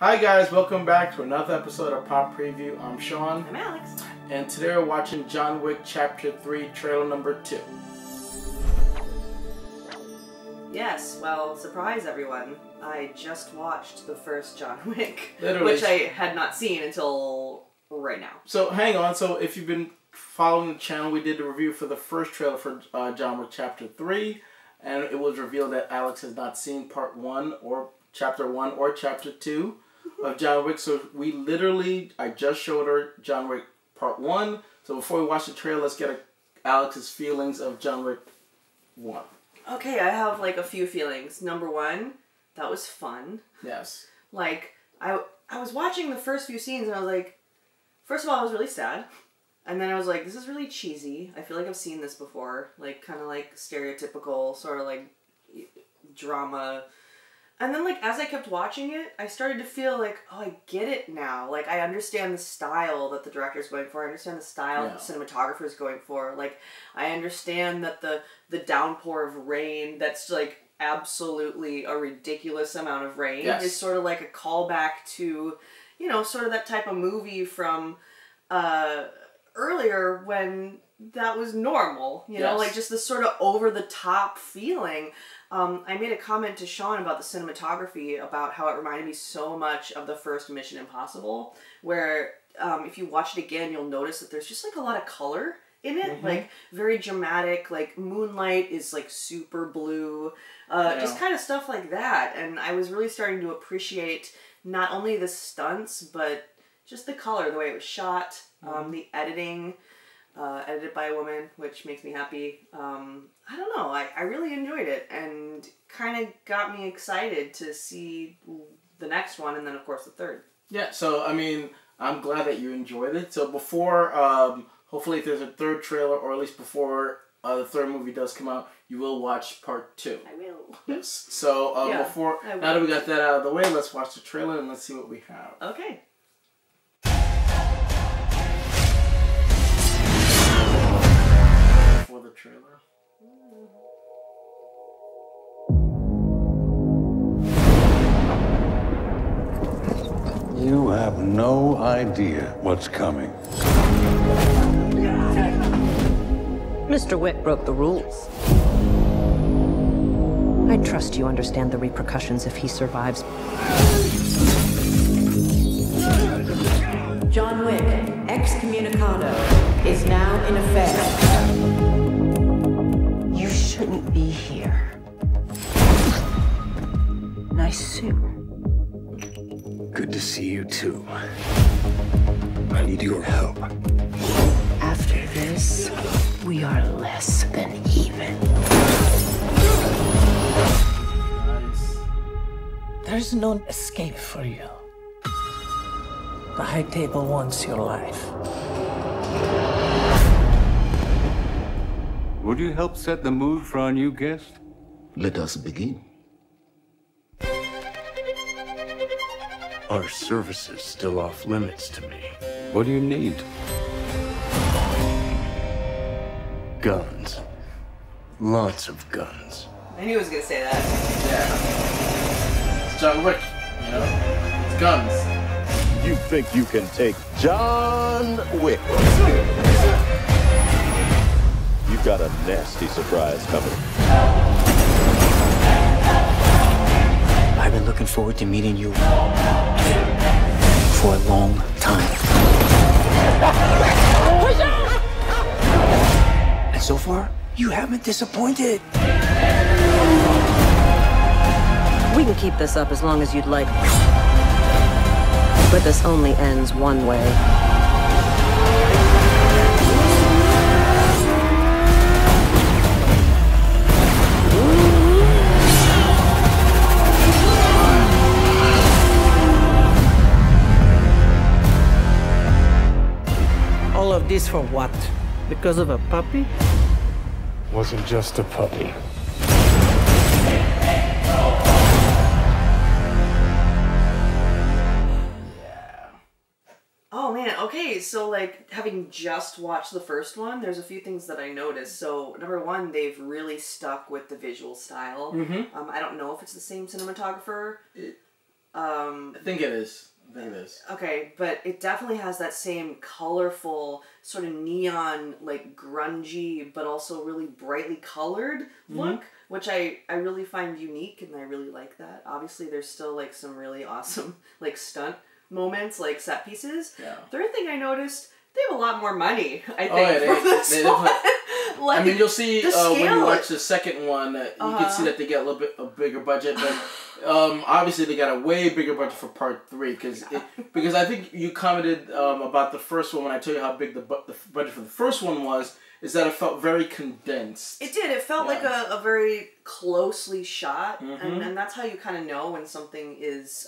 Hi guys, welcome back to another episode of Pop Preview. I'm Sean. I'm Alex. And today we're watching John Wick Chapter 3, trailer number 2. Yes, well, surprise everyone. I just watched the first John Wick, Literally. which I had not seen until right now. So hang on, so if you've been following the channel, we did a review for the first trailer for John Wick Chapter 3, and it was revealed that Alex has not seen Part 1 or Chapter 1 or Chapter 2 of John Wick. So I just showed her John Wick Part 1. So before we watch the trailer, let's get Alex's feelings of John Wick 1. Okay, I have like a few feelings. Number one, that was fun. Yes. Like, I was watching the first few scenes and I was like, first of all, I was really sad. And then I was like, this is really cheesy. I feel like I've seen this before. Like, kind of like stereotypical sort of like drama. And then, like, as I kept watching it, I started to feel like, oh, I get it now. Like, I understand the style that the director's going for. I understand the style that the cinematographer's going for. Like, I understand that the downpour of rain that's, like, absolutely a ridiculous amount of rain is sort of like a callback to, you know, sort of that type of movie from earlier when that was normal. You know, like, just this sort of over-the-top feeling. I made a comment to Sean about the cinematography, about how it reminded me so much of the first Mission Impossible, where if you watch it again, you'll notice that there's just like a lot of color in it, like very dramatic, like moonlight is like super blue, just kind of stuff like that. And I was really starting to appreciate not only the stunts, but just the color, the way it was shot, the editing. Edited by a woman, which makes me happy. I don't know, I really enjoyed it and kind of got me excited to see the next one and then of course the third. Yeah, so I mean, I'm glad that you enjoyed it. So before, hopefully if there's a third trailer or at least before the third movie does come out, you will watch Part 2. I will. Yes. So now that we got that out of the way, let's watch the trailer and let's see what we have. Okay. For the trailer. You have no idea what's coming. Mr. Wick broke the rules. I trust you understand the repercussions if he survives. John Wick, excommunicado, is now in effect. You shouldn't be here. Nice suit. Good to see you too. I need your help. After this, we are less than even. There's no escape for you. The High Table wants your life. Would you help set the mood for our new guest? Let us begin. Our service is still off limits to me. What do you need? Guns. Lots of guns. I knew he was gonna say that. Yeah. It's John Wick, you know? It's guns. You think you can take John Wick? You've got a nasty surprise coming. I've been looking forward to meeting you for a long time. And so far, you haven't disappointed. We can keep this up as long as you'd like. But this only ends one way. All of this for what? Because of a puppy? Wasn't just a puppy. Oh man, okay, so like having just watched the first one, there's a few things that I noticed. So number one, they've really stuck with the visual style. I don't know if it's the same cinematographer. I think it is. Okay, but it definitely has that same colorful, sort of neon, like grungy, but also really brightly colored look, which I really find unique, and I really like that. Obviously, there's still like some really awesome like stunt moments, like set pieces. Yeah. Third thing I noticed, they have a lot more money, I think, for this one. Like, I mean, you'll see when you watch the second one, you can see that they get a little bit a bigger budget, but obviously they got a way bigger budget for part 3 because I think you commented about the first one when I told you how big the budget for the first one was, is that it felt very condensed. It did. It felt like a very closely shot, and that's how you kind of know when something is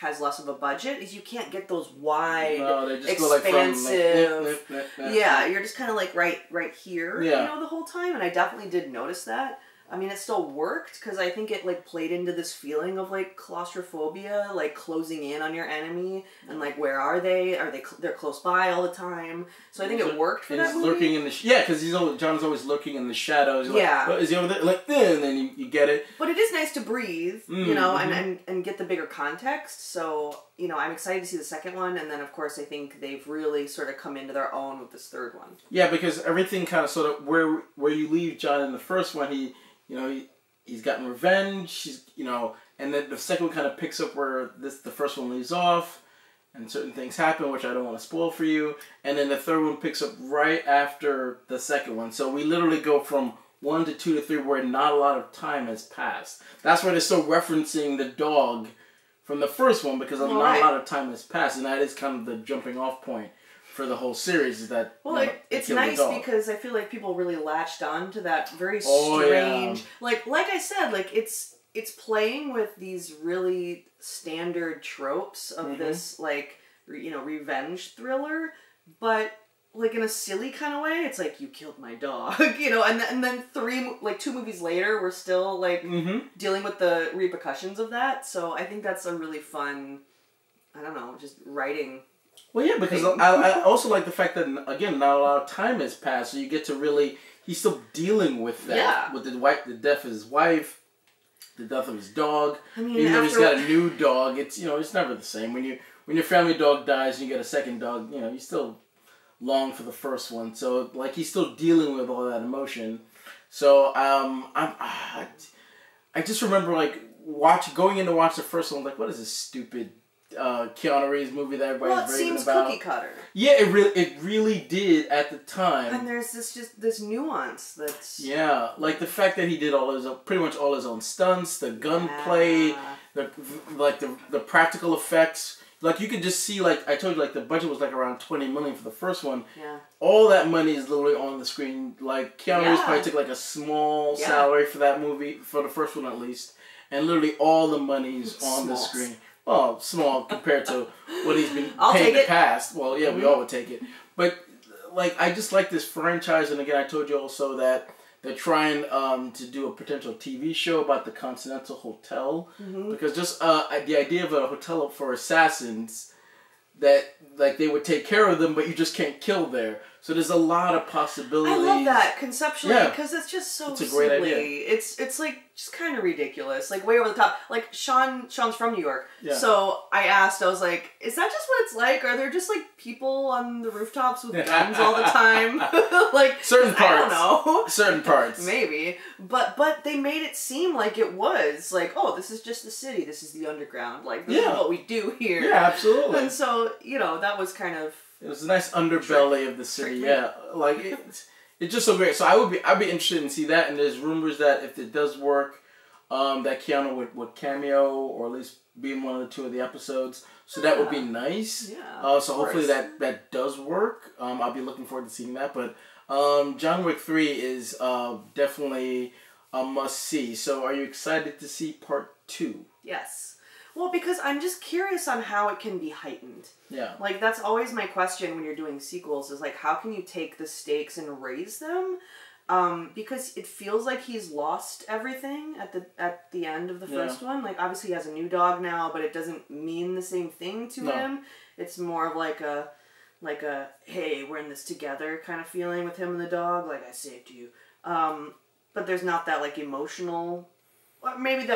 has less of a budget, is you can't get those wide, expansive. Yeah, you're just kind of like right here, you know, the whole time, and I definitely did notice that. I mean, it still worked because I think it like played into this feeling of like claustrophobia, like closing in on your enemy, and like where are they? They're close by all the time? So I think it worked for that movie. Lurking in the because John's always lurking in the shadows. You're like, is he over there? Like, and then you get it. But it is nice to breathe, you know, and get the bigger context. So you know, I'm excited to see the second one, and then of course I think they've really sort of come into their own with this third one. Yeah, because everything kind of sort of where you leave John in the first one, he's gotten revenge, and then the second one kind of picks up where the first one leaves off, and certain things happen, which I don't want to spoil for you, and then the third one picks up right after the second one. So we literally go from 1 to 2 to 3 where not a lot of time has passed. That's why they're still referencing the dog from the first one, because not a lot of time has passed, and that is kind of the jumping off point for the whole series, is that it's nice because I feel like people really latched on to that very strange like I said, like it's playing with these really standard tropes of this like revenge thriller, but like in a silly kind of way. It's like, you killed my dog, and then 2 movies later we're still like dealing with the repercussions of that. So I think that's a really fun, I don't know, just writing. Well, yeah, because I also like the fact that, again, not a lot of time has passed, so you get to really, he's still dealing with that. Yeah. With the death of his wife, the death of his dog. I mean, even though he's got a new dog, it's never the same. When your family dog dies and you get a second dog, you still long for the first one. So, like, he's still dealing with all that emotion. So, I just remember, like, going in to watch the first one, like, what is this stupid Keanu Reeves movie that everybody's raving about? Well, it seems cookie cutter. Yeah, it really did at the time. And there's this nuance that's... Yeah, like the fact that he did pretty much all his own stunts, the gunplay, the practical effects. Like, you could just see, like, I told you, like, the budget was, like, around $20 million for the first one. Yeah. All that money is literally on the screen. Like, Keanu Reeves probably took, like, a small salary for that movie, for the first one at least. And literally all the money's on the screen. Well, small compared to what he's been paying in the past. Well, yeah, we all would take it. But, like, I just like this franchise. And, again, I told you also that they're trying to do a potential TV show about the Continental Hotel. Because just the idea of a hotel for assassins, that, like, they would take care of them, but you just can't kill there. So there's a lot of possibilities. I love that conceptually, because it's just so it's a great silly. idea. It's like just kind of ridiculous, like way over the top. Like Sean's from New York, Yeah. so I was like, is that just what it's like? Are there just like people on the rooftops with guns all the time? Like certain parts. I don't know. Certain parts. Maybe, but they made it seem like it was like, oh, this is just the city. This is the underground. Like this is what we do here. Yeah, absolutely. And so that was kind of. It was a nice underbelly of the city, like it's just so great. So I'd be interested in see that. And there's rumors that if it does work, that Keanu would cameo or at least be in one of the 2 of the episodes. So that would be nice. Yeah. So hopefully that does work. I'll be looking forward to seeing that. But John Wick 3 is definitely a must see. So are you excited to see part 2? Yes. Well, because I'm just curious on how it can be heightened. Yeah. Like, that's always my question when you're doing sequels, is like, how can you take the stakes and raise them? Because it feels like he's lost everything at the end of the first one. Like, obviously he has a new dog now, but it doesn't mean the same thing to him. It's more of like a, hey, we're in this together kind of feeling with him and the dog. Like, I saved you. But there's not that, like, emotional... Maybe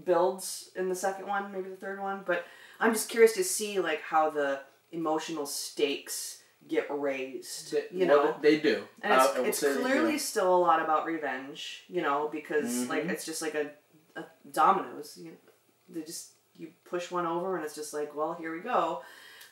builds in the second one, maybe the third one. But I'm just curious to see like how the emotional stakes get raised. You know, they do, and it's clearly still a lot about revenge. You know, because like it's just like a dominoes. You know, you push one over and it's just like, well, here we go.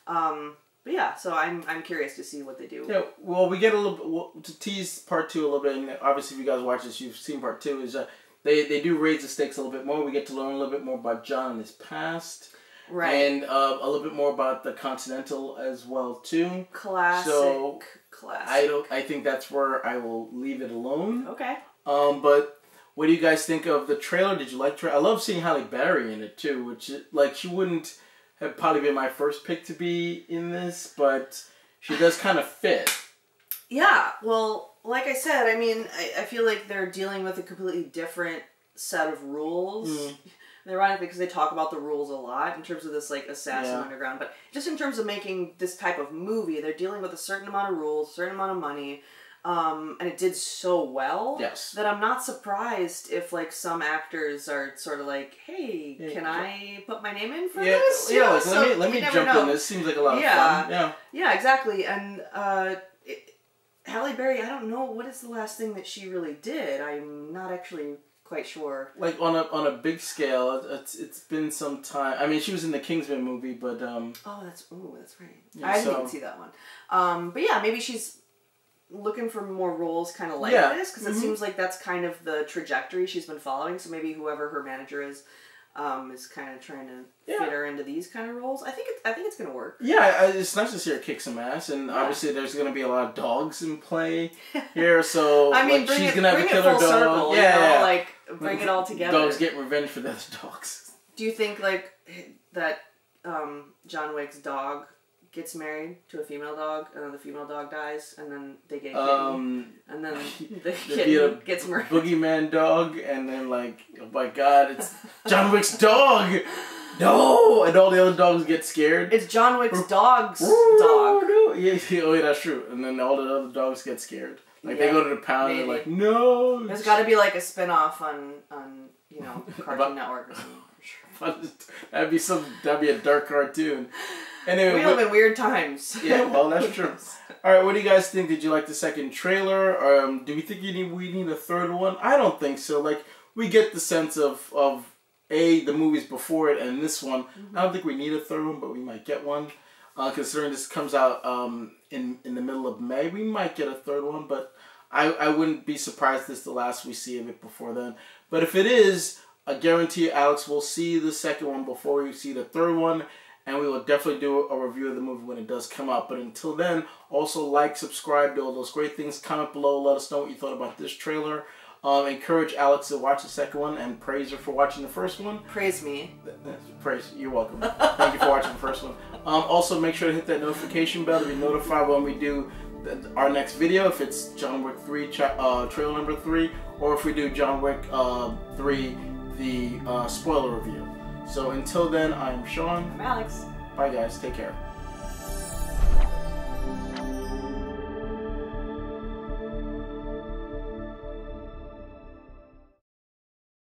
But yeah, so I'm curious to see what they do. Yeah, well, we get a little bit, to tease part 2 a little bit, and obviously if you guys watch this, you've seen part 2, is they do raise the stakes a little bit more. We get to learn a little bit more about John and his past. Right. And a little bit more about the Continental as well, too. Classic. So, classic. I think that's where I will leave it alone. Okay. But what do you guys think of the trailer? Did you like I love seeing Halle Berry in it, too, which, like, she wouldn't have probably been my first pick to be in this, but she does kind of fit. Yeah, well, like I said, I mean, I feel like they're dealing with a completely different set of rules. And ironically, because they talk about the rules a lot in terms of this, like, Assassin Underground, but just in terms of making this type of movie, they're dealing with a certain amount of rules, a certain amount of money, and it did so well that I'm not surprised if, like, some actors are sort of like, hey, can I put my name in for this? Yeah, like, so let me jump in. This seems like a lot of fun. Yeah, exactly. And Halle Berry, I don't know, what is the last thing that she really did? I'm not actually quite sure. Like on a big scale, it's been some time. I mean, she was in the Kingsman movie, but that's right. Yeah, I didn't even see that one. But yeah, maybe she's looking for more roles kind of like this, because it seems like that's kind of the trajectory she's been following. So maybe whoever her manager is kind of trying to fit her into these kind of roles. I think it's gonna work. Yeah, it's nice to see her kick some ass, and obviously there's gonna be a lot of dogs in play here. So I mean, like, she's gonna have a killer dog. Circle, yeah, like bring it all together. Dogs get revenge for the other dogs. Do you think like that John Wick's dog gets married to a female dog, and then the female dog dies, and then they get a kitten, and then the kitten gets murdered? Boogeyman dog, and then like, oh my god, it's John Wick's dog! No! And all the other dogs get scared. It's John Wick's dog's dog. No. Yeah, that's true. And then all the other dogs get scared. Like they go to the pound and they're like, no! There's got to be like a spin-off on you know, Cartoon Network or something. That'd be a dark cartoon. Anyway, we live in weird times. Yeah, well, that's true. Alright, what do you guys think? Did you like the second trailer? Do we think we need a third one? I don't think so. Like, we get the sense of the movies before it and this one. I don't think we need a third one, but we might get one. Considering this comes out in the middle of May, we might get a third one, but I wouldn't be surprised this is the last we see of it before then. But if it is, I guarantee you, Alex, we'll see the second one before we see the third one. And we will definitely do a review of the movie when it does come out. But until then, also like, subscribe, do all those great things. Comment below. Let us know what you thought about this trailer. Encourage Alex to watch the second one and praise her for watching the first one. Praise me. Praise. You're welcome. Thank you for watching the first one. Also, make sure to hit that notification bell to be notified when we do our next video. If it's John Wick 3, trailer number 3, or if we do John Wick 3, the spoiler review. So until then, I'm Sean. I'm Alex. Bye guys, take care.